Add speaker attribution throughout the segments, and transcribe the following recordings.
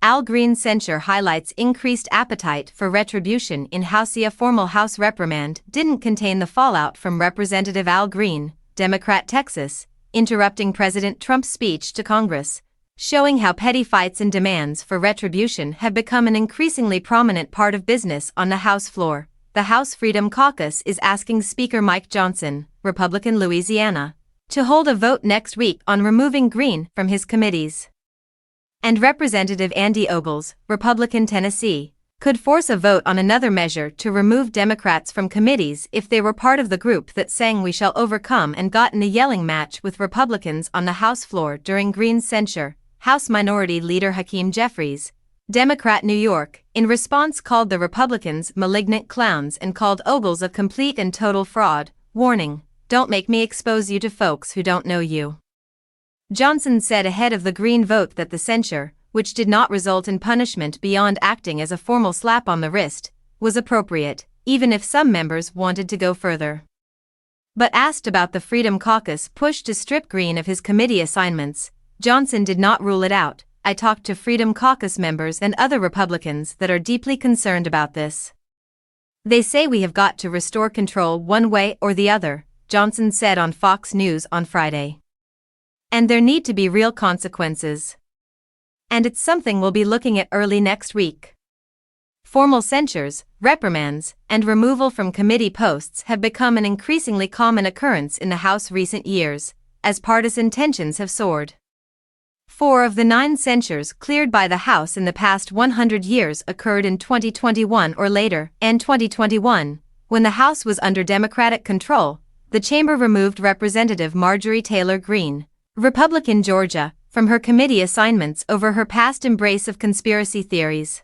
Speaker 1: Al Green's censure highlights increased appetite for retribution in House. A formal House reprimand didn't contain the fallout from Representative Al Green, Democrat, Texas, interrupting President Trump's speech to Congress, showing how petty fights and demands for retribution have become an increasingly prominent part of business on the House floor. The House Freedom Caucus is asking Speaker Mike Johnson, Republican, Louisiana, to hold a vote next week on removing Green from his committees. And Representative Andy Ogles, Republican, Tennessee, could force a vote on another measure to remove Democrats from committees if they were part of the group that sang "We Shall Overcome" and got in a yelling match with Republicans on the House floor during Green's censure. House Minority Leader Hakeem Jeffries, Democrat, New York, in response called the Republicans malignant clowns and called Ogles a complete and total fraud, warning, "Don't make me expose you to folks who don't know you." Johnson said ahead of the Green vote that the censure, which did not result in punishment beyond acting as a formal slap on the wrist, was appropriate, even if some members wanted to go further. But asked about the Freedom Caucus push to strip Green of his committee assignments, Johnson did not rule it out. "I talked to Freedom Caucus members and other Republicans that are deeply concerned about this. They say we have got to restore control one way or the other," Johnson said on Fox News on Friday. "And there need to be real consequences. And it's something we'll be looking at early next week." Formal censures, reprimands, and removal from committee posts have become an increasingly common occurrence in the House recent years, as partisan tensions have soared. 4 of the 9 censures cleared by the House in the past 100 years occurred in 2021 or later, and 2021, when the House was under Democratic control, the chamber removed Representative Marjorie Taylor Greene, Republican, Georgia, from her committee assignments over her past embrace of conspiracy theories.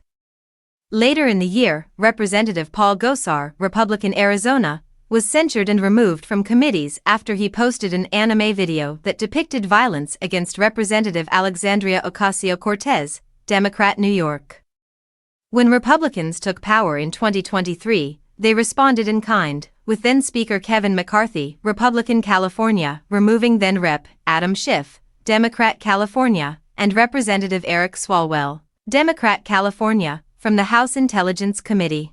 Speaker 1: Later in the year, Representative Paul Gosar, Republican, Arizona, was censured and removed from committees after he posted an anime video that depicted violence against Representative Alexandria Ocasio-Cortez, Democrat, New York. When Republicans took power in 2023, they responded in kind, with then-Speaker Kevin McCarthy, Republican, California, removing then-Rep. Adam Schiff, Democrat, California, and Representative Eric Swalwell, Democrat, California, from the House Intelligence Committee.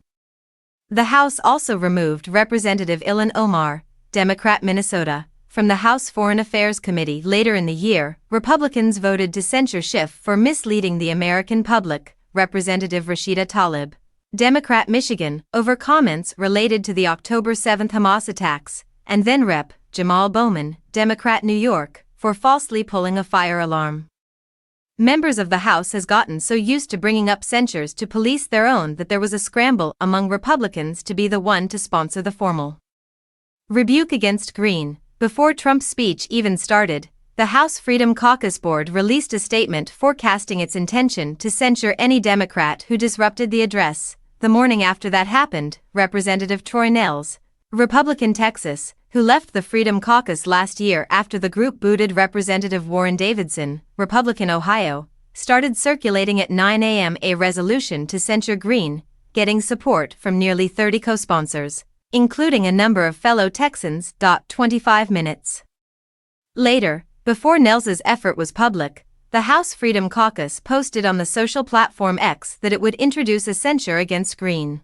Speaker 1: The House also removed Representative Ilhan Omar, Democrat, Minnesota, from the House Foreign Affairs Committee. Later in the year, Republicans voted to censure Schiff for misleading the American public, Representative Rashida Tlaib, Democrat, Michigan, over comments related to the October 7 Hamas attacks, and then Rep. Jamal Bowman, Democrat, New York, for falsely pulling a fire alarm. Members of the House has gotten so used to bringing up censures to police their own that there was a scramble among Republicans to be the one to sponsor the formal rebuke against Green. Before Trump's speech even started, the House Freedom Caucus Board released a statement forecasting its intention to censure any Democrat who disrupted the address. The morning after that happened, Representative Troy Nehls, Republican, Texas, who left the Freedom Caucus last year after the group booted Representative Warren Davidson, Republican, Ohio, started circulating at 9 a.m. a resolution to censure Green, getting support from nearly 30 co-sponsors, including a number of fellow Texans. 25 minutes later, before Nehls' effort was public, the House Freedom Caucus posted on the social platform X that it would introduce a censure against Green.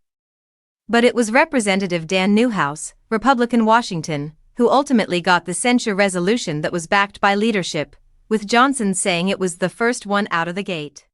Speaker 1: But it was Representative Dan Newhouse, Republican, Washington, who ultimately got the censure resolution that was backed by leadership, with Johnson saying it was the first one out of the gate.